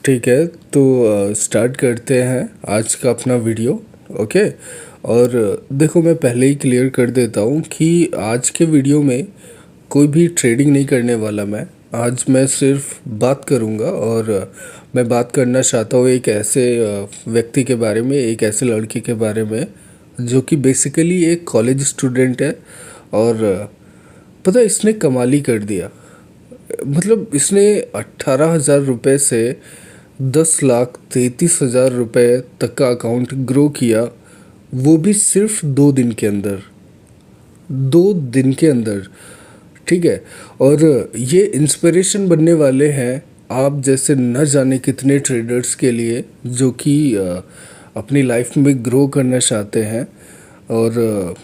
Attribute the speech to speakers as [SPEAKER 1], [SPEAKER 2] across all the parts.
[SPEAKER 1] ठीक है, तो स्टार्ट करते हैं आज का अपना वीडियो। ओके। और देखो, मैं पहले ही क्लियर कर देता हूँ कि आज के वीडियो में कोई भी ट्रेडिंग नहीं करने वाला। मैं सिर्फ बात करूँगा और मैं बात करना चाहता हूँ एक ऐसे व्यक्ति के बारे में, एक ऐसे लड़के के बारे में जो कि बेसिकली एक कॉलेज स्टूडेंट है। और पता है, इसने कमाल ही कर दिया। मतलब इसने 18,000 रुपये से 10,33,000 रुपये तक का अकाउंट ग्रो किया, वो भी सिर्फ 2 दिन के अंदर। 2 दिन के अंदर, ठीक है। और ये इंस्पिरेशन बनने वाले हैं आप जैसे न जाने कितने ट्रेडर्स के लिए जो कि अपनी लाइफ में ग्रो करना चाहते हैं और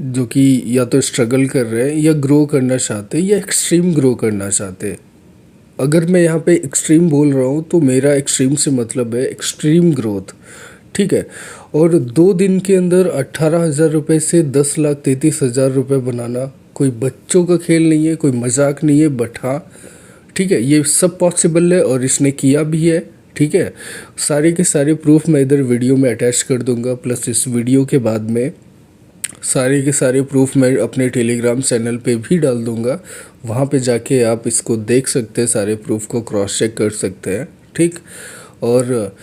[SPEAKER 1] जो कि या तो स्ट्रगल कर रहे हैं या ग्रो करना चाहते हैं या एक्सट्रीम ग्रो करना चाहते हैं। अगर मैं यहाँ पे एक्सट्रीम बोल रहा हूँ तो मेरा एक्सट्रीम से मतलब है एक्सट्रीम ग्रोथ, ठीक है। और 2 दिन के अंदर 18,000 रुपये से 10,33,000 रुपये बनाना कोई बच्चों का खेल नहीं है, कोई मजाक नहीं है। बट हाँ, ठीक है, ये सब पॉसिबल है और इसने किया भी है, ठीक है। सारे के सारे प्रूफ मैं इधर वीडियो में अटैच कर दूंगा, प्लस इस वीडियो के बाद में सारे के सारे प्रूफ मैं अपने टेलीग्राम चैनल पे भी डाल दूंगा। वहाँ पे जाके आप इसको देख सकते हैं, सारे प्रूफ को क्रॉस चेक कर सकते हैं, ठीक। और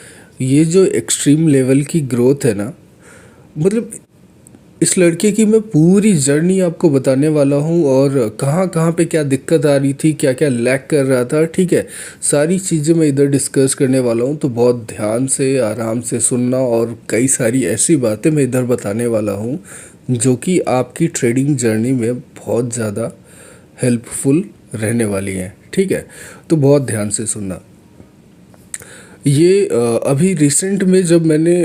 [SPEAKER 1] ये जो एक्सट्रीम लेवल की ग्रोथ है ना, मतलब इस लड़के की मैं पूरी जर्नी आपको बताने वाला हूँ और कहाँ कहाँ पे क्या दिक्कत आ रही थी, क्या क्या लैक कर रहा था, ठीक है। सारी चीज़ें मैं इधर डिस्कस करने वाला हूँ, तो बहुत ध्यान से आराम से सुनना। और कई सारी ऐसी बातें मैं इधर बताने वाला हूँ जो कि आपकी ट्रेडिंग जर्नी में बहुत ज़्यादा हेल्पफुल रहने वाली हैं, ठीक है। तो बहुत ध्यान से सुनना। ये अभी रिसेंट में जब मैंने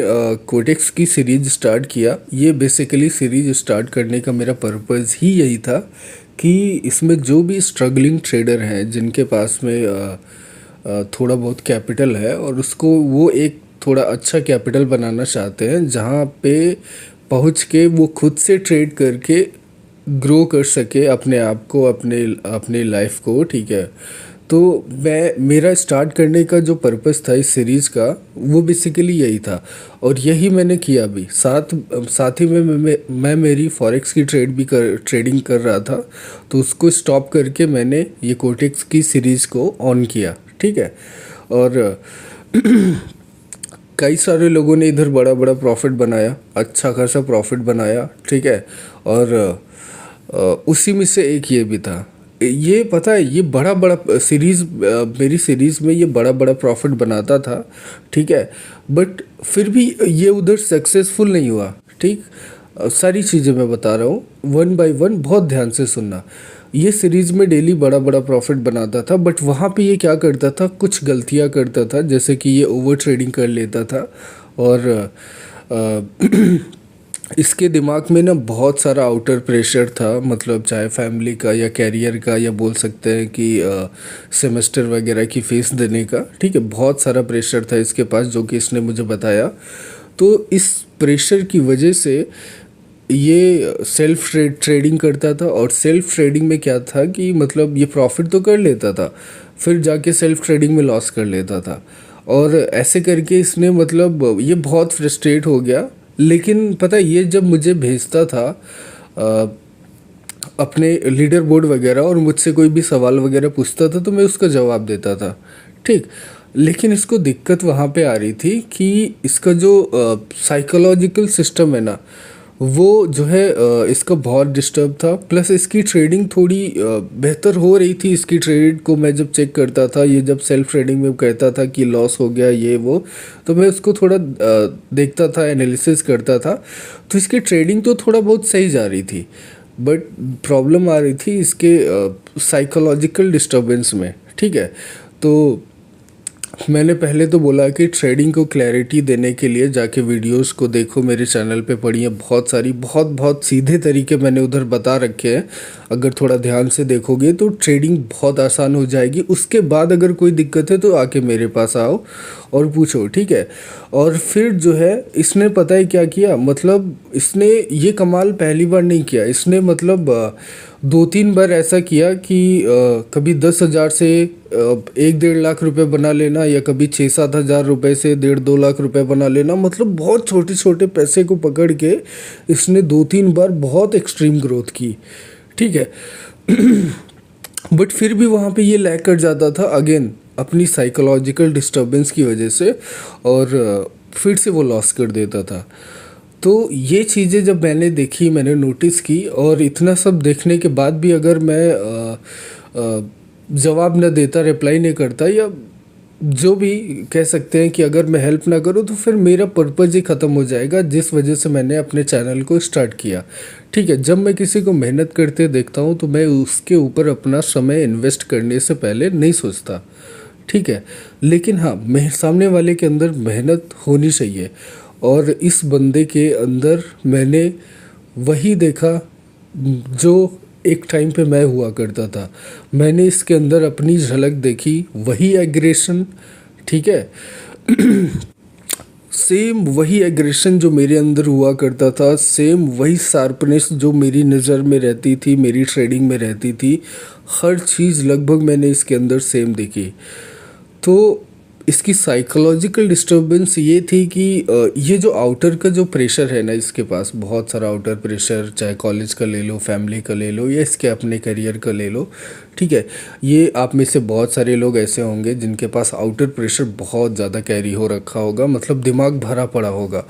[SPEAKER 1] कोटेक्स की सीरीज स्टार्ट किया, ये बेसिकली सीरीज स्टार्ट करने का मेरा पर्पज़ ही यही था कि इसमें जो भी स्ट्रगलिंग ट्रेडर हैं जिनके पास में थोड़ा बहुत कैपिटल है और उसको वो एक थोड़ा अच्छा कैपिटल बनाना चाहते हैं जहाँ पे पहुँच के वो खुद से ट्रेड करके ग्रो कर सके अपने आप को, अपने लाइफ को, ठीक है। तो मेरा स्टार्ट करने का जो पर्पस था इस सीरीज़ का, वो बेसिकली यही था और यही मैंने किया भी। साथ ही में मैं मेरी फॉरेक्स की ट्रेडिंग कर रहा था, तो उसको स्टॉप करके मैंने ये कोटेक्स की सीरीज़ को ऑन किया, ठीक है। और कई सारे लोगों ने इधर बड़ा बड़ा प्रॉफिट बनाया, अच्छा खासा प्रॉफिट बनाया, ठीक है। और उसी में से एक ये भी था। ये पता है, ये बड़ा बड़ा सीरीज़, मेरी सीरीज़ में ये बड़ा बड़ा प्रॉफिट बनाता था, ठीक है। बट फिर भी ये उधर सक्सेसफुल नहीं हुआ, ठीक। सारी चीज़ें मैं बता रहा हूँ वन बाय वन, बहुत ध्यान से सुनना। ये सीरीज़ में डेली बड़ा बड़ा प्रॉफिट बनाता था, बट वहाँ पे ये क्या करता था, कुछ गलतियाँ करता था, जैसे कि ये ओवर ट्रेडिंग कर लेता था। और इसके दिमाग में ना बहुत सारा आउटर प्रेशर था, मतलब चाहे फैमिली का या कैरियर का, या बोल सकते हैं कि सेमेस्टर वगैरह की फ़ीस देने का, ठीक है। बहुत सारा प्रेशर था इसके पास, जो कि इसने मुझे बताया। तो इस प्रेशर की वजह से ये सेल्फ ट्रेडिंग करता था। और सेल्फ ट्रेडिंग में क्या था कि मतलब ये प्रॉफिट तो कर लेता था, फिर जाके सेल्फ ट्रेडिंग में लॉस कर लेता था। और ऐसे करके इसने मतलब ये बहुत फ्रस्ट्रेट हो गया। लेकिन पता है, ये जब मुझे भेजता था अपने लीडर बोर्ड वगैरह और मुझसे कोई भी सवाल वगैरह पूछता था, तो मैं उसका जवाब देता था, ठीक। लेकिन इसको दिक्कत वहाँ पे आ रही थी कि इसका जो साइकोलॉजिकल सिस्टम है ना, वो जो है इसका बहुत डिस्टर्ब था। प्लस इसकी ट्रेडिंग थोड़ी बेहतर हो रही थी। इसकी ट्रेड को मैं जब चेक करता था, ये जब सेल्फ ट्रेडिंग में कहता था कि लॉस हो गया ये वो, तो मैं उसको थोड़ा देखता था, एनालिसिस करता था। तो इसकी ट्रेडिंग तो थोड़ा बहुत सही जा रही थी, बट प्रॉब्लम आ रही थी इसके साइकोलॉजिकल डिस्टर्बेंस में, ठीक है। तो मैंने पहले तो बोला कि ट्रेडिंग को क्लैरिटी देने के लिए जाके वीडियोस को देखो, मेरे चैनल पे पढ़िए, बहुत सारी बहुत सीधे तरीके मैंने उधर बता रखे हैं। अगर थोड़ा ध्यान से देखोगे तो ट्रेडिंग बहुत आसान हो जाएगी। उसके बाद अगर कोई दिक्कत है तो आके मेरे पास आओ और पूछो, ठीक है। और फिर जो है इसने पता है क्या किया, मतलब इसने ये कमाल पहली बार नहीं किया। इसने मतलब दो तीन बार ऐसा किया कि कभी 10,000 से 1-1.5 लाख रुपए बना लेना, या कभी 6-7 हज़ार रुपए से 1.5-2 लाख रुपए बना लेना। मतलब बहुत छोटे छोटे पैसे को पकड़ के इसने दो तीन बार बहुत एक्सट्रीम ग्रोथ की, ठीक है। बट फिर भी वहाँ पे ये लैग कर जाता था अगेन अपनी साइकोलॉजिकल डिस्टर्बेंस की वजह से, और फिर से वो लॉस कर देता था। तो ये चीज़ें जब मैंने देखी, मैंने नोटिस की, और इतना सब देखने के बाद भी अगर मैं जवाब न देता, रिप्लाई नहीं करता, या जो भी कह सकते हैं कि अगर मैं हेल्प ना करूं तो फिर मेरा पर्पज़ ही ख़त्म हो जाएगा, जिस वजह से मैंने अपने चैनल को स्टार्ट किया, ठीक है। जब मैं किसी को मेहनत करते देखता हूं तो मैं उसके ऊपर अपना समय इन्वेस्ट करने से पहले नहीं सोचता, ठीक है। लेकिन हाँ, सामने वाले के अंदर मेहनत होनी चाहिए, और इस बंदे के अंदर मैंने वही देखा जो एक टाइम पे मैं हुआ करता था। मैंने इसके अंदर अपनी झलक देखी, वही एग्रेशन, ठीक है। सेम वही एग्रेशन जो मेरे अंदर हुआ करता था, सेम वही शार्पनेस जो मेरी नज़र में रहती थी, मेरी ट्रेडिंग में रहती थी, हर चीज़ लगभग मैंने इसके अंदर सेम देखी। तो इसकी साइकोलॉजिकल डिस्टर्बेंस ये थी कि ये जो आउटर का जो प्रेशर है ना, इसके पास बहुत सारा आउटर प्रेशर, चाहे कॉलेज का ले लो, फैमिली का ले लो, या इसके अपने करियर का ले लो, ठीक है। ये आप में से बहुत सारे लोग ऐसे होंगे जिनके पास आउटर प्रेशर बहुत ज़्यादा कैरी हो रखा होगा, मतलब दिमाग भरा पड़ा होगा।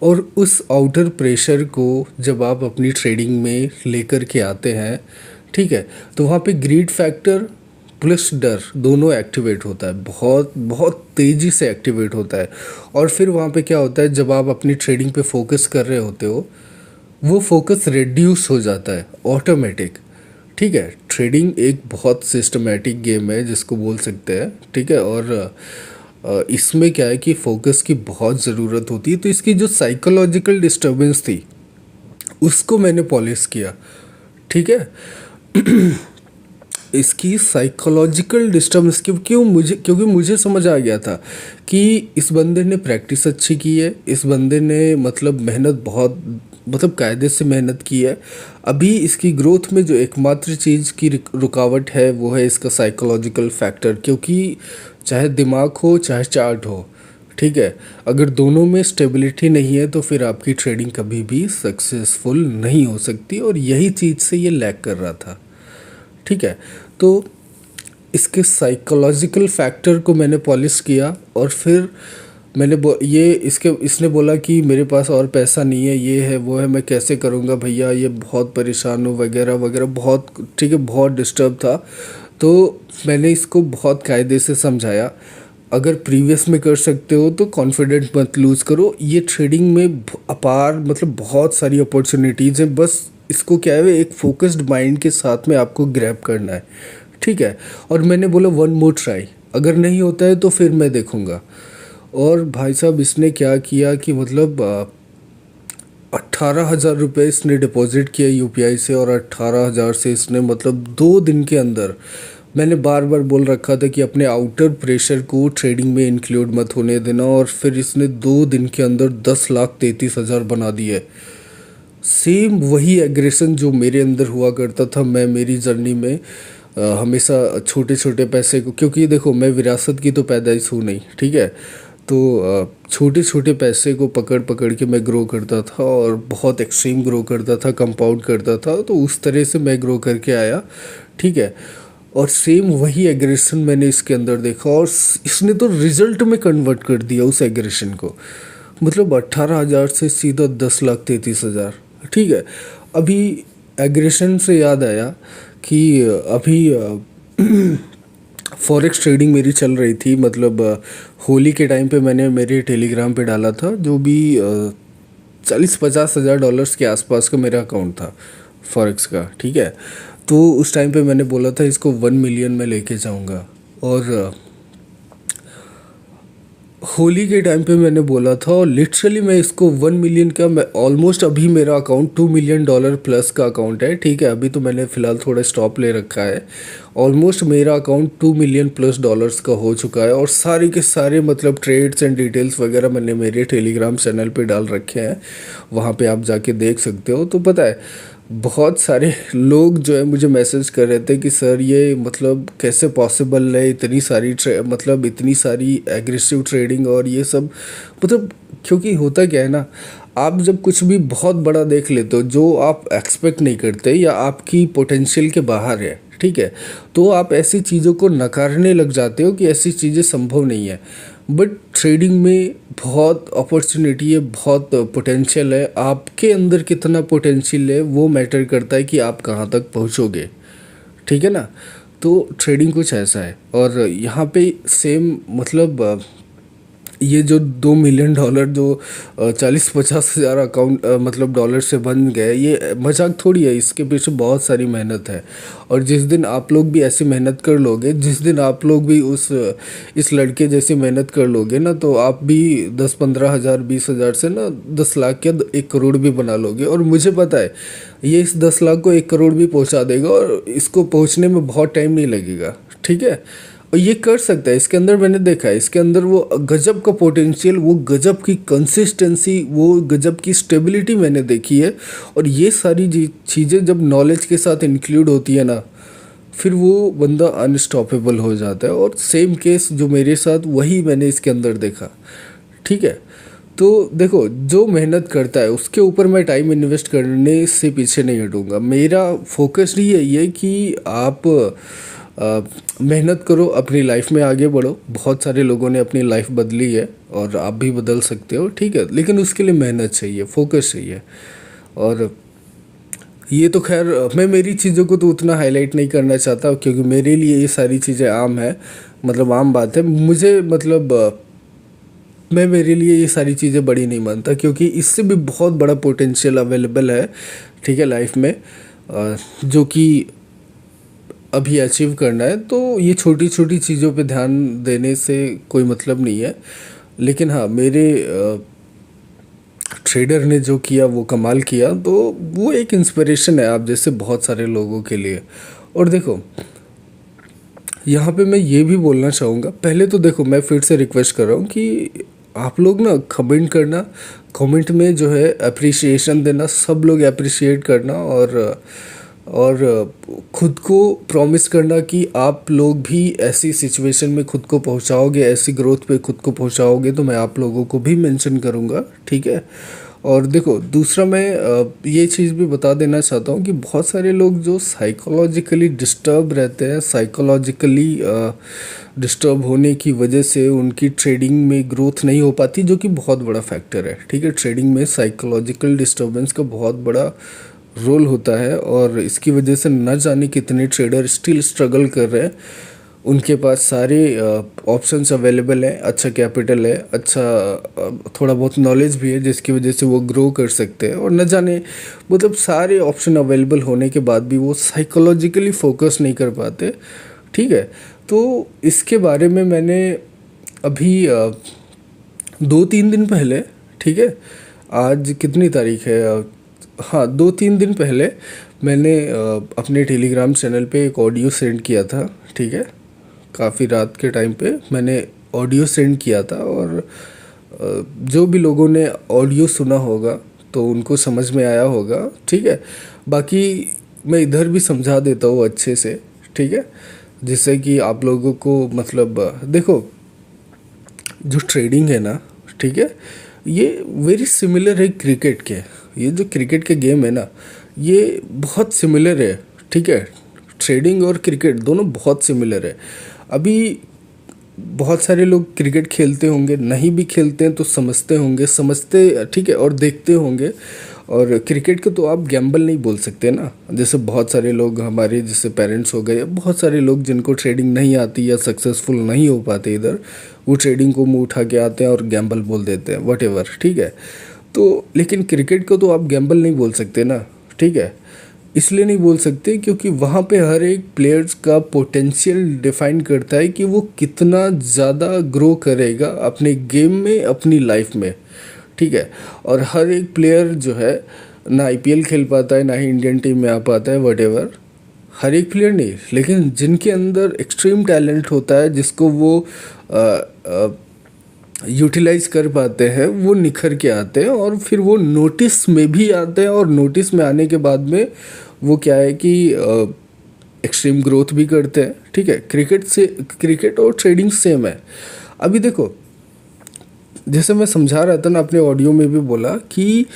[SPEAKER 1] और उस आउटर प्रेशर को जब आप अपनी ट्रेडिंग में लेकर के आते हैं, ठीक है, तो वहाँ पे ग्रीड फैक्टर प्लस डर दोनों एक्टिवेट होता है, बहुत बहुत तेज़ी से एक्टिवेट होता है। और फिर वहाँ पे क्या होता है, जब आप अपनी ट्रेडिंग पे फोकस कर रहे होते हो, वो फोकस रिड्यूस हो जाता है ऑटोमेटिक, ठीक है। ट्रेडिंग एक बहुत सिस्टमेटिक गेम है जिसको बोल सकते हैं, ठीक है। और इसमें क्या है कि फोकस की बहुत ज़रूरत होती है। तो इसकी जो साइकोलॉजिकल डिस्टर्बेंस थी उसको मैंने पॉलिश किया, ठीक है। इसकी साइकोलॉजिकल डिस्टर्बेंस क्योंकि मुझे समझ आ गया था कि इस बंदे ने प्रैक्टिस अच्छी की है, इस बंदे ने मतलब मेहनत बहुत, मतलब कायदे से मेहनत की है। अभी इसकी ग्रोथ में जो एकमात्र चीज़ की रुकावट है वो है इसका साइकोलॉजिकल फैक्टर, क्योंकि चाहे दिमाग हो चाहे चार्ट हो, ठीक है, अगर दोनों में स्टेबिलिटी नहीं है तो फिर आपकी ट्रेडिंग कभी भी सक्सेसफुल नहीं हो सकती, और यही चीज़ से ये लैग कर रहा था, ठीक है। तो इसके साइकोलॉजिकल फैक्टर को मैंने पॉलिश किया, और फिर मैंने इसने बोला कि मेरे पास और पैसा नहीं है, ये है वो है, मैं कैसे करूँगा भैया, ये बहुत परेशान हूँ वगैरह वगैरह, बहुत, ठीक है, बहुत डिस्टर्ब था। तो मैंने इसको बहुत कायदे से समझाया, अगर प्रीवियस में कर सकते हो तो कॉन्फिडेंट मत लूज़ करो, ये ट्रेडिंग में अपार मतलब बहुत सारी अपॉर्चुनिटीज़ हैं, बस इसको क्या है, एक फोकस्ड माइंड के साथ में आपको ग्रैब करना है, ठीक है। और मैंने बोला वन मोर ट्राई, अगर नहीं होता है तो फिर मैं देखूँगा। और भाई साहब इसने क्या किया कि मतलब 18,000 रुपये इसने डिपॉजिट किया यूपीआई से, और 18,000 से इसने मतलब 2 दिन के अंदर, मैंने बार बार बोल रखा था कि अपने आउटर प्रेशर को ट्रेडिंग में इंक्लूड मत होने देना, और फिर इसने 2 दिन के अंदर 10,33,000 बना दिए। सेम वही एग्रेशन जो मेरे अंदर हुआ करता था। मैं मेरी जर्नी में हमेशा छोटे छोटे पैसे को, क्योंकि देखो मैं विरासत की तो पैदाइश हूँ नहीं, ठीक है, तो छोटे छोटे पैसे को पकड़ पकड़ के मैं ग्रो करता था, और बहुत एक्सट्रीम ग्रो करता था, कंपाउंड करता था, तो उस तरह से मैं ग्रो करके आया, ठीक है। और सेम वही एग्रेशन मैंने इसके अंदर देखा, और इसने तो रिजल्ट में कन्वर्ट कर दिया उस एग्रेशन को, मतलब 18,000 से सीधा 10,33,000, ठीक है। अभी एग्रेशन से याद आया कि अभी फॉरेक्स ट्रेडिंग मेरी चल रही थी, मतलब होली के टाइम पे मैंने मेरे टेलीग्राम पे डाला था, जो भी 40-50 हज़ार डॉलर्स के आसपास का मेरा अकाउंट था फॉरेक्स का, ठीक है। तो उस टाइम पे मैंने बोला था इसको 1 मिलियन में लेके जाऊंगा, और होली के टाइम पे मैंने बोला था, और लिटरली मैं इसको 1 मिलियन का, मैं ऑलमोस्ट, अभी मेरा अकाउंट $2 मिलियन प्लस का अकाउंट है, ठीक है। अभी तो मैंने फ़िलहाल थोड़ा स्टॉप ले रखा है, ऑलमोस्ट मेरा अकाउंट $2 मिलियन प्लस का हो चुका है, और सारे के सारे मतलब ट्रेड्स एंड डिटेल्स वगैरह मैंने मेरे टेलीग्राम चैनल पे डाल रखे हैं, वहाँ पे आप जाके देख सकते हो। तो पता है बहुत सारे लोग जो है मुझे मैसेज कर रहे थे कि सर ये मतलब कैसे पॉसिबल है, इतनी सारी मतलब इतनी सारी एग्रेसिव ट्रेडिंग और ये सब। मतलब क्योंकि होता क्या है ना, आप जब कुछ भी बहुत बड़ा देख लेते हो जो आप एक्सपेक्ट नहीं करते या आपकी पोटेंशियल के बाहर है, ठीक है, तो आप ऐसी चीज़ों को नकारने लग जाते हो कि ऐसी चीज़ें संभव नहीं है। बट ट्रेडिंग में बहुत अपॉर्चुनिटी है, बहुत पोटेंशियल है। आपके अंदर कितना पोटेंशियल है वो मैटर करता है कि आप कहाँ तक पहुँचोगे, ठीक है ना। तो ट्रेडिंग कुछ ऐसा है। और यहाँ पे सेम मतलब ये जो $2 मिलियन जो 40-50 हज़ार अकाउंट मतलब डॉलर से बन गए, ये मजाक थोड़ी है, इसके पीछे बहुत सारी मेहनत है। और जिस दिन आप लोग भी ऐसी मेहनत कर लोगे, जिस दिन आप लोग भी इस लड़के जैसी मेहनत कर लोगे ना, तो आप भी 10-15 हज़ार 20 हज़ार से ना 10 लाख या 1 करोड़ भी बना लोगे। और मुझे पता है ये इस 10 लाख को 1 करोड़ भी पहुंचा देगा, और इसको पहुंचने में बहुत टाइम नहीं लगेगा, ठीक है। और ये कर सकता है, इसके अंदर मैंने देखा है, इसके अंदर वो गजब का पोटेंशियल, वो गजब की कंसिस्टेंसी, वो गजब की स्टेबिलिटी मैंने देखी है। और ये सारी चीज़ें जब नॉलेज के साथ इंक्लूड होती है ना, फिर वो बंदा अनस्टॉपेबल हो जाता है। और सेम केस जो मेरे साथ, वही मैंने इसके अंदर देखा, ठीक है। तो देखो, जो मेहनत करता है उसके ऊपर मैं टाइम इन्वेस्ट करने से पीछे नहीं हटूंगा। मेरा फोकस ही यही है कि आप मेहनत करो, अपनी लाइफ में आगे बढ़ो। बहुत सारे लोगों ने अपनी लाइफ बदली है और आप भी बदल सकते हो, ठीक है। लेकिन उसके लिए मेहनत चाहिए, फोकस चाहिए। और ये तो खैर मैं मेरी चीज़ों को तो उतना हाईलाइट नहीं करना चाहता, क्योंकि मेरे लिए ये सारी चीज़ें आम है, मतलब आम बात है। मुझे मतलब मैं मेरे लिए ये सारी चीज़ें बड़ी नहीं मानता, क्योंकि इससे भी बहुत बड़ा पोटेंशियल अवेलेबल है, ठीक है, लाइफ में, जो कि अभी अचीव करना है। तो ये छोटी छोटी चीज़ों पे ध्यान देने से कोई मतलब नहीं है। लेकिन हाँ, मेरे ट्रेडर ने जो किया वो कमाल किया, तो वो एक इंस्पिरेशन है आप जैसे बहुत सारे लोगों के लिए। और देखो, यहाँ पे मैं ये भी बोलना चाहूँगा, पहले तो देखो मैं फिर से रिक्वेस्ट कर रहा हूँ कि आप लोग ना कमेंट करना, कमेंट में जो है अप्रिसिएशन देना, सब लोग अप्रिशिएट करना। और खुद को प्रॉमिस करना कि आप लोग भी ऐसी सिचुएशन में खुद को पहुंचाओगे, ऐसी ग्रोथ पे खुद को पहुंचाओगे, तो मैं आप लोगों को भी मेंशन करूंगा, ठीक है। और देखो, दूसरा मैं ये चीज़ भी बता देना चाहता हूँ कि बहुत सारे लोग जो साइकोलॉजिकली डिस्टर्ब रहते हैं, साइकोलॉजिकली डिस्टर्ब होने की वजह से उनकी ट्रेडिंग में ग्रोथ नहीं हो पाती, जो कि बहुत बड़ा फैक्टर है, ठीक है। ट्रेडिंग में साइकोलॉजिकल डिस्टर्बेंस का बहुत बड़ा रोल होता है, और इसकी वजह से न जाने कितने ट्रेडर स्टिल स्ट्रगल कर रहे हैं। उनके पास सारे ऑप्शंस अवेलेबल हैं, अच्छा कैपिटल है, अच्छा थोड़ा बहुत नॉलेज भी है, जिसकी वजह से वो ग्रो कर सकते हैं। और न जाने मतलब सारे ऑप्शन अवेलेबल होने के बाद भी वो साइकोलॉजिकली फोकस नहीं कर पाते, ठीक है। तो इसके बारे में मैंने अभी 2-3 दिन पहले, ठीक है, आज कितनी तारीख है, हाँ 2-3 दिन पहले मैंने अपने टेलीग्राम चैनल पे एक ऑडियो सेंड किया था, ठीक है। काफ़ी रात के टाइम पे मैंने ऑडियो सेंड किया था, और जो भी लोगों ने ऑडियो सुना होगा तो उनको समझ में आया होगा, ठीक है। बाकी मैं इधर भी समझा देता हूँ अच्छे से, ठीक है, जिससे कि आप लोगों को मतलब देखो, जो ट्रेडिंग है ना, ठीक है, ये वेरी सिमिलर है क्रिकेट के। ये जो क्रिकेट के गेम है ना, ये बहुत सिमिलर है, ठीक है। ट्रेडिंग और क्रिकेट दोनों बहुत सिमिलर है। अभी बहुत सारे लोग क्रिकेट खेलते होंगे, नहीं भी खेलते हैं तो समझते होंगे, समझते, ठीक है, और देखते होंगे। और क्रिकेट को तो आप गैम्बल नहीं बोल सकते ना, जैसे बहुत सारे लोग हमारे जैसे पेरेंट्स हो गए, बहुत सारे लोग जिनको ट्रेडिंग नहीं आती या सक्सेसफुल नहीं हो पाते इधर, वो ट्रेडिंग को मुंह उठा के आते हैं और गैम्बल बोल देते हैं, वट, ठीक है। तो लेकिन क्रिकेट को तो आप गैम्बल नहीं बोल सकते ना, ठीक है। इसलिए नहीं बोल सकते क्योंकि वहाँ पे हर एक प्लेयर्स का पोटेंशियल डिफाइन करता है कि वो कितना ज़्यादा ग्रो करेगा अपने गेम में, अपनी लाइफ में, ठीक है। और हर एक प्लेयर जो है ना आईपीएल खेल पाता है, ना ही इंडियन टीम में आ पाता है, वट, हर एक प्लेयर नहीं, लेकिन जिनके अंदर एक्सट्रीम टैलेंट होता है, जिसको वो यूटिलाइज कर पाते हैं वो निखर के आते हैं, और फिर वो नोटिस में भी आते हैं, और नोटिस में आने के बाद में वो क्या है कि एक्सट्रीम ग्रोथ भी करते हैं। ठीक है, क्रिकेट और ट्रेडिंग सेम है। अभी देखो, जैसे मैं समझा रहा था ना, अपने ऑडियो में भी बोला कि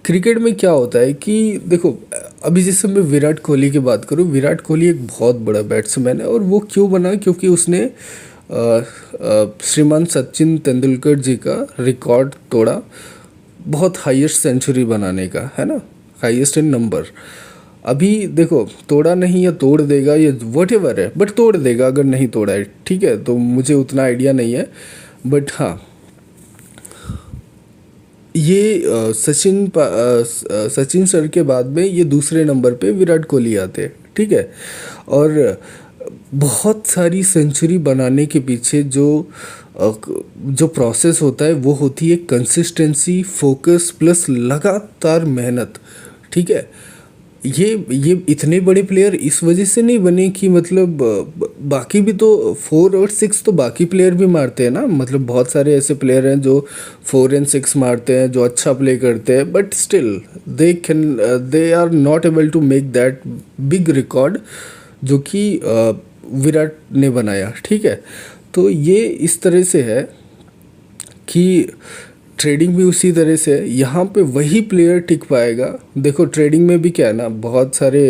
[SPEAKER 1] क्रिकेट में क्या होता है कि देखो, अभी जैसे मैं विराट कोहली की बात करूं, विराट कोहली एक बहुत बड़ा बैट्समैन है, और वो क्यों बना, क्योंकि उसने श्रीमान सचिन तेंदुलकर जी का रिकॉर्ड तोड़ा, बहुत हाईएस्ट सेंचुरी बनाने का, है ना, हाईएस्ट इन नंबर। अभी देखो, तोड़ा नहीं या तोड़ देगा, ये वट एवर है, बट तोड़ देगा अगर नहीं तोड़ा है, ठीक है, तो मुझे उतना आइडिया नहीं है, बट हाँ, ये सचिन सर के बाद में ये दूसरे नंबर पे विराट कोहली आते हैं। ठीक है, और बहुत सारी सेंचुरी बनाने के पीछे जो प्रोसेस होता है वो होती है कंसिस्टेंसी, फोकस प्लस लगातार मेहनत। ठीक है, ये इतने बड़े प्लेयर इस वजह से नहीं बने कि मतलब बाकी भी तो 4 और 6 तो बाकी प्लेयर भी मारते हैं ना, मतलब बहुत सारे ऐसे प्लेयर हैं जो 4 और 6 मारते हैं, जो अच्छा प्ले करते हैं, but still they are not able to make that big record जो कि विराट ने बनाया। ठीक है, तो ये इस तरह से है कि ट्रेडिंग भी उसी तरह से है, यहाँ पे वही प्लेयर टिक पाएगा। देखो, ट्रेडिंग में भी क्या है ना, बहुत सारे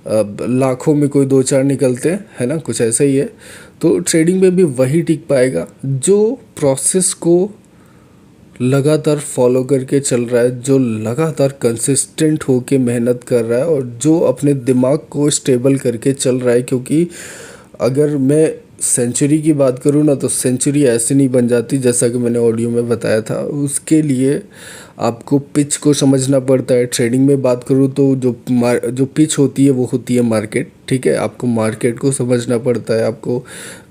[SPEAKER 1] लाखों में कोई 2-4 निकलते हैं, है ना, कुछ ऐसा ही है। तो ट्रेडिंग में भी वही टिक पाएगा जो प्रोसेस को लगातार फॉलो करके चल रहा है, जो लगातार कंसिस्टेंट होके मेहनत कर रहा है, और जो अपने दिमाग को स्टेबल करके चल रहा है। क्योंकि अगर मैं सेंचुरी की बात करूँ ना, तो सेंचुरी ऐसे नहीं बन जाती, जैसा कि मैंने ऑडियो में बताया था। उसके लिए आपको पिच को समझना पड़ता है। ट्रेडिंग में बात करूँ तो जो पिच होती है वो होती है मार्केट। ठीक है, आपको मार्केट को समझना पड़ता है, आपको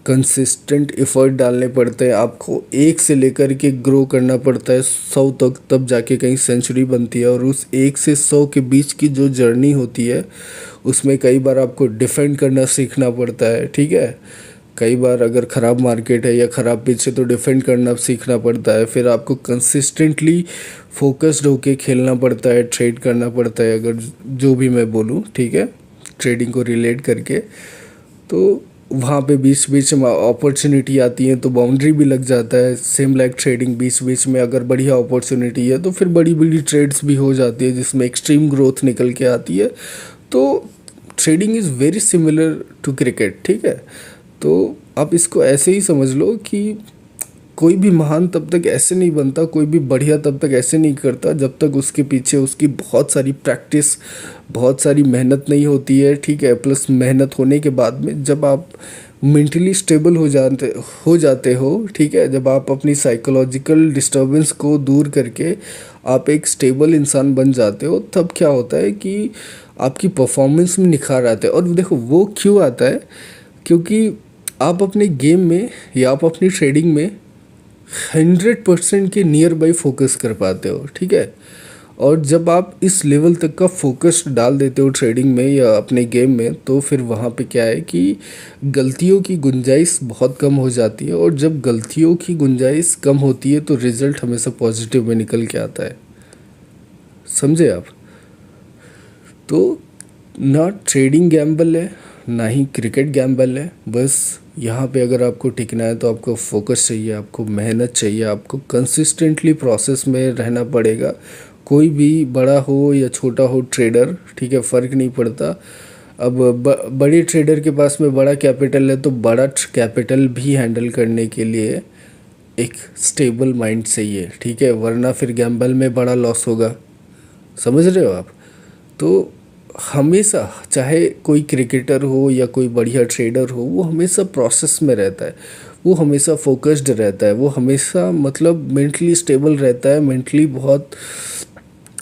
[SPEAKER 1] कंसिस्टेंट एफर्ट डालने पड़ते हैं, आपको 1 से लेकर के ग्रो करना पड़ता है 100 तक, तब जाके कहीं सेंचुरी बनती है। और उस 1 से 100 के बीच की जो जर्नी होती है उसमें कई बार आपको डिफेंड करना सीखना पड़ता है। ठीक है, कई बार अगर ख़राब मार्केट है या ख़राब पिच है तो डिफेंड करना सीखना पड़ता है। फिर आपको कंसिस्टेंटली फोकस्ड होके खेलना पड़ता है, ट्रेड करना पड़ता है, अगर जो भी मैं बोलूँ, ठीक है, ट्रेडिंग को रिलेट करके। तो वहाँ पे बीच बीच में अपॉर्चुनिटी आती है तो बाउंड्री भी लग जाता है। सेम लाइक ट्रेडिंग, बीच बीच में अगर बढ़िया अपॉर्चुनिटी है तो फिर बड़ी बड़ी ट्रेड्स भी हो जाती है जिसमें एक्सट्रीम ग्रोथ निकल के आती है। तो trading is very similar to cricket. ठीक है, तो आप इसको ऐसे ही समझ लो कि कोई भी महान तब तक ऐसे नहीं बनता, कोई भी बढ़िया तब तक ऐसे नहीं करता जब तक उसके पीछे उसकी बहुत सारी प्रैक्टिस, बहुत सारी मेहनत नहीं होती है। ठीक है, प्लस मेहनत होने के बाद में जब आप मेंटली स्टेबल हो जाते हो, ठीक है, जब आप अपनी साइकोलॉजिकल डिस्टर्बेंस को दूर करके आप एक स्टेबल इंसान बन जाते हो, तब क्या होता है कि आपकी परफॉर्मेंस में निखार आता है। और देखो, वो क्यों आता है, क्योंकि आप अपने गेम में या आप अपनी ट्रेडिंग में 100% के नियर बाई फोकस कर पाते हो। ठीक है, और जब आप इस लेवल तक का फोकस डाल देते हो ट्रेडिंग में या अपने गेम में, तो फिर वहाँ पे क्या है कि गलतियों की गुंजाइश बहुत कम हो जाती है। और जब गलतियों की गुंजाइश कम होती है तो रिजल्ट हमेशा पॉजिटिव में निकल के आता है। समझे आप? तो ना ट्रेडिंग गैम्बल है, ना ही क्रिकेट गैम्बल है। बस यहाँ पे अगर आपको टिकना है तो आपको फोकस चाहिए, आपको मेहनत चाहिए, आपको कंसिस्टेंटली प्रोसेस में रहना पड़ेगा। कोई भी बड़ा हो या छोटा हो ट्रेडर, ठीक है, फ़र्क नहीं पड़ता। अब बड़े ट्रेडर के पास में बड़ा कैपिटल है तो बड़ा कैपिटल भी हैंडल करने के लिए एक स्टेबल माइंड चाहिए। ठीक है, वरना फिर गैम्बल में बड़ा लॉस होगा। समझ रहे हो आप? तो हमेशा, चाहे कोई क्रिकेटर हो या कोई बढ़िया ट्रेडर हो, वो हमेशा प्रोसेस में रहता है, वो हमेशा फोकस्ड रहता है, वो हमेशा मतलब मेंटली स्टेबल रहता है। मेंटली बहुत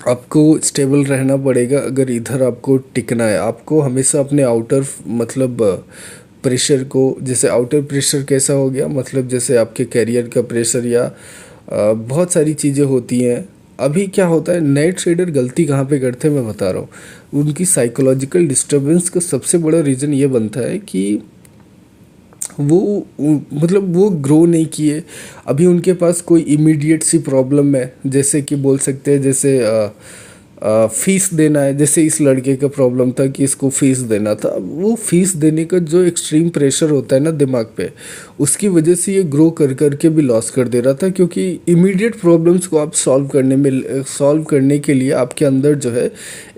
[SPEAKER 1] आपको स्टेबल रहना पड़ेगा अगर इधर आपको टिकना है। आपको हमेशा अपने आउटर मतलब प्रेशर को, जैसे आउटर प्रेशर कैसा हो गया, मतलब जैसे आपके करियर का प्रेशर या बहुत सारी चीज़ें होती हैं। अभी क्या होता है, नए ट्रेडर गलती कहाँ पे करते हैं मैं बता रहा हूँ। उनकी साइकोलॉजिकल डिस्टर्बेंस का सबसे बड़ा रीज़न ये बनता है कि मतलब वो ग्रो नहीं किए। अभी उनके पास कोई इमीडिएट सी प्रॉब्लम है, जैसे कि बोल सकते हैं जैसे फीस देना है। जैसे इस लड़के का प्रॉब्लम था कि इसको फीस देना था। वो फीस देने का जो एक्सट्रीम प्रेशर होता है ना दिमाग पे, उसकी वजह से ये ग्रो कर कर के भी लॉस कर दे रहा था। क्योंकि इमीडिएट प्रॉब्लम्स को आप सॉल्व करने के लिए आपके अंदर जो है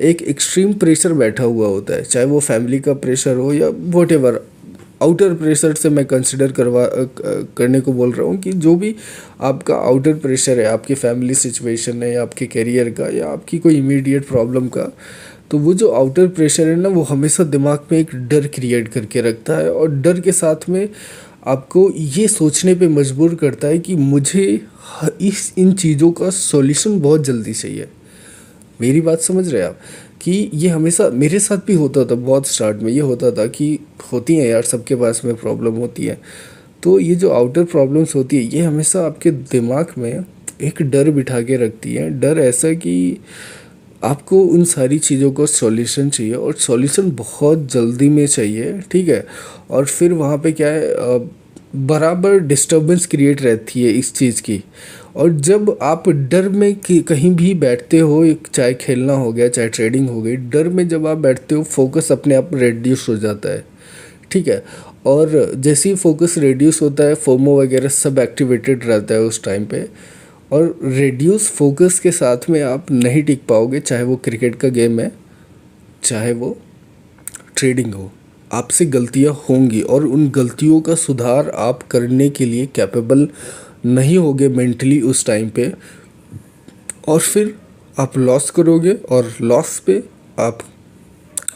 [SPEAKER 1] एक एक्सट्रीम प्रेशर बैठा हुआ होता है, चाहे वो फैमिली का प्रेशर हो या वॉट आउटर प्रेशर से मैं कंसिडर करने को बोल रहा हूँ कि जो भी आपका आउटर प्रेशर है, आपकी फैमिली सिचुएशन है या आपके करियर का या आपकी कोई इमीडिएट प्रॉब्लम का, तो वो जो आउटर प्रेशर है ना, वो हमेशा दिमाग में एक डर क्रिएट करके रखता है। और डर के साथ में आपको ये सोचने पे मजबूर करता है कि मुझे इन चीज़ों का सॉल्यूशन बहुत जल्दी चाहिए। मेरी बात समझ रहे हैं आप? कि ये हमेशा मेरे साथ भी होता था। बहुत स्टार्ट में ये होता था कि होती हैं यार, सबके पास में प्रॉब्लम होती है। तो ये जो आउटर प्रॉब्लम्स होती है, ये हमेशा आपके दिमाग में एक डर बिठा के रखती है। डर ऐसा कि आपको उन सारी चीज़ों का सॉल्यूशन चाहिए और सॉल्यूशन बहुत जल्दी में चाहिए, ठीक है। और फिर वहाँ पे क्या है, बराबर डिस्टर्बेंस क्रिएट रहती है इस चीज़ की। और जब आप डर में कहीं भी बैठते हो, चाहे खेलना हो गया चाहे ट्रेडिंग हो गई, डर में जब आप बैठते हो फोकस अपने आप रेड्यूस हो जाता है, ठीक है। और जैसे ही फोकस रेड्यूस होता है, फोमो वगैरह सब एक्टिवेटेड रहता है उस टाइम पे। और रेड्यूस फोकस के साथ में आप नहीं टिक पाओगे, चाहे वो क्रिकेट का गेम है चाहे वो ट्रेडिंग हो। आपसे गलतियां होंगी और उन गलतियों का सुधार आप करने के लिए कैपेबल नहीं होगे मेंटली उस टाइम पे। और फिर आप लॉस करोगे और लॉस पे आप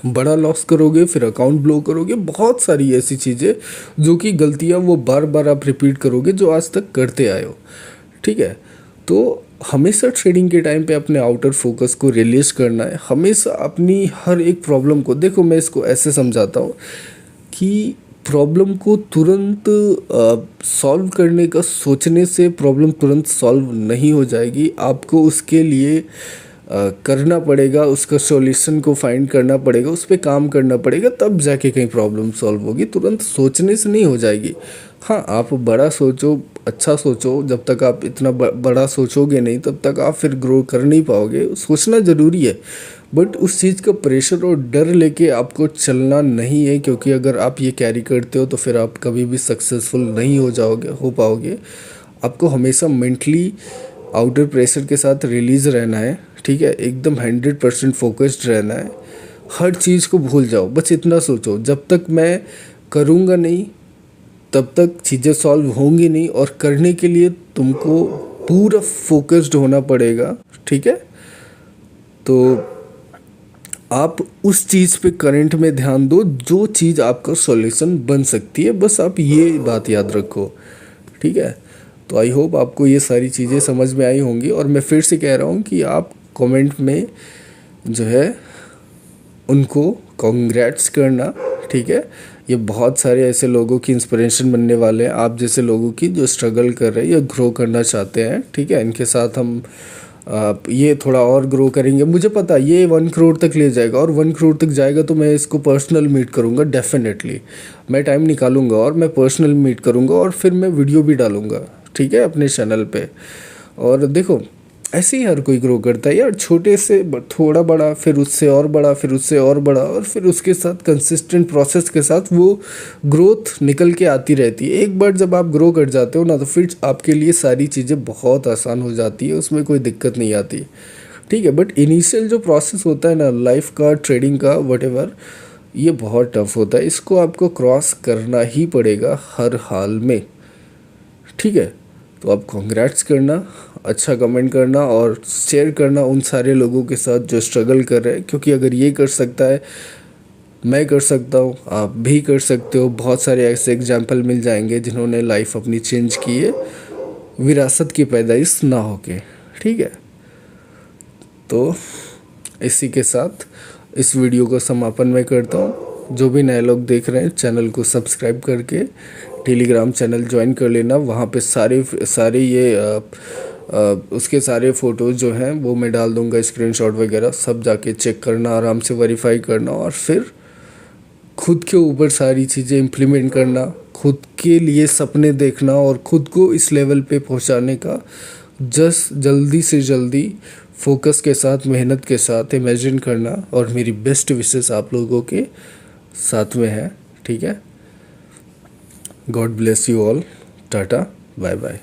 [SPEAKER 1] बड़ा लॉस करोगे, फिर अकाउंट ब्लो करोगे, बहुत सारी ऐसी चीज़ें जो कि गलतियां वो बार बार आप रिपीट करोगे जो आज तक करते आए हो, ठीक है। तो हमेशा ट्रेडिंग के टाइम पे अपने आउटर फोकस को रिलीज करना है। हमेशा अपनी हर एक प्रॉब्लम को देखो, मैं इसको ऐसे समझाता हूँ कि प्रॉब्लम को तुरंत सॉल्व करने का सोचने से प्रॉब्लम तुरंत सॉल्व नहीं हो जाएगी। आपको उसके लिए करना पड़ेगा, उसका सॉल्यूशन को फाइंड करना पड़ेगा, उस पर काम करना पड़ेगा, तब जाके कहीं प्रॉब्लम सॉल्व होगी। तुरंत सोचने से नहीं हो जाएगी। हाँ, आप बड़ा सोचो, अच्छा सोचो। जब तक आप इतना बड़ा सोचोगे नहीं, तब तक आप फिर ग्रो कर नहीं पाओगे। सोचना ज़रूरी है, बट उस चीज़ का प्रेशर और डर लेके आपको चलना नहीं है। क्योंकि अगर आप ये कैरी करते हो तो फिर आप कभी भी सक्सेसफुल नहीं हो पाओगे। आपको हमेशा मेंटली आउटर प्रेशर के साथ रिलीज रहना है, ठीक है। एकदम 100% फोकस्ड रहना है। हर चीज़ को भूल जाओ, बस इतना सोचो, जब तक मैं करूँगा नहीं तब तक चीज़ें सॉल्व होंगी नहीं। और करने के लिए तुमको पूरा फोकस्ड होना पड़ेगा, ठीक है। तो आप उस चीज़ पे करंट में ध्यान दो जो चीज़ आपका सॉल्यूशन बन सकती है। बस आप ये बात याद रखो, ठीक है। तो आई होप आपको ये सारी चीज़ें समझ में आई होंगी। और मैं फिर से कह रहा हूँ कि आप कमेंट में जो है उनको कॉन्ग्रेट्स करना, ठीक है। ये बहुत सारे ऐसे लोगों की इंस्पिरेशन बनने वाले हैं, आप जैसे लोगों की जो स्ट्रगल कर रहे हैं या ग्रो करना चाहते हैं, ठीक है। इनके साथ हम ये थोड़ा और ग्रो करेंगे। मुझे पता है ये 1 करोड़ तक ले जाएगा, और 1 करोड़ तक जाएगा तो मैं इसको पर्सनल मीट करूँगा। डेफिनेटली मैं टाइम निकालूंगा और मैं पर्सनल मीट करूँगा, और फिर मैं वीडियो भी डालूँगा, ठीक है, अपने चैनल पे। और देखो, ऐसे ही हर कोई ग्रो करता है यार, छोटे से थोड़ा बड़ा, फिर उससे और बड़ा, फिर उससे और बड़ा, और फिर उसके साथ कंसिस्टेंट प्रोसेस के साथ वो ग्रोथ निकल के आती रहती है। एक बार जब आप ग्रो कर जाते हो ना, तो फिर आपके लिए सारी चीज़ें बहुत आसान हो जाती है, उसमें कोई दिक्कत नहीं आती, ठीक है। बट इनिशियल जो प्रोसेस होता है ना लाइफ का, ट्रेडिंग का, वटेवर, ये बहुत टफ होता है। इसको आपको क्रॉस करना ही पड़ेगा हर हाल में, ठीक है। तो आप कॉन्ग्रेट्स करना, अच्छा कमेंट करना और शेयर करना उन सारे लोगों के साथ जो स्ट्रगल कर रहे हैं। क्योंकि अगर ये कर सकता है, मैं कर सकता हूँ, आप भी कर सकते हो। बहुत सारे ऐसे एग्जाम्पल मिल जाएंगे जिन्होंने लाइफ अपनी चेंज की है विरासत की पैदाइश ना होके, ठीक है। तो इसी के साथ इस वीडियो का समापन मैं करता हूँ। जो भी नए लोग देख रहे हैं, चैनल को सब्सक्राइब करके टेलीग्राम चैनल ज्वाइन कर लेना। वहाँ पे सारे ये उसके सारे फ़ोटोज़ जो हैं वो मैं डाल दूँगा, स्क्रीनशॉट वगैरह सब जाके चेक करना, आराम से वेरीफाई करना, और फिर खुद के ऊपर सारी चीज़ें इम्प्लीमेंट करना, खुद के लिए सपने देखना और खुद को इस लेवल पे पहुंचाने का जल्दी से जल्दी फोकस के साथ, मेहनत के साथ इमेजिन करना। और मेरी बेस्ट विशेस आप लोगों के साथ में है, ठीक है। God bless you all. Tata, bye bye.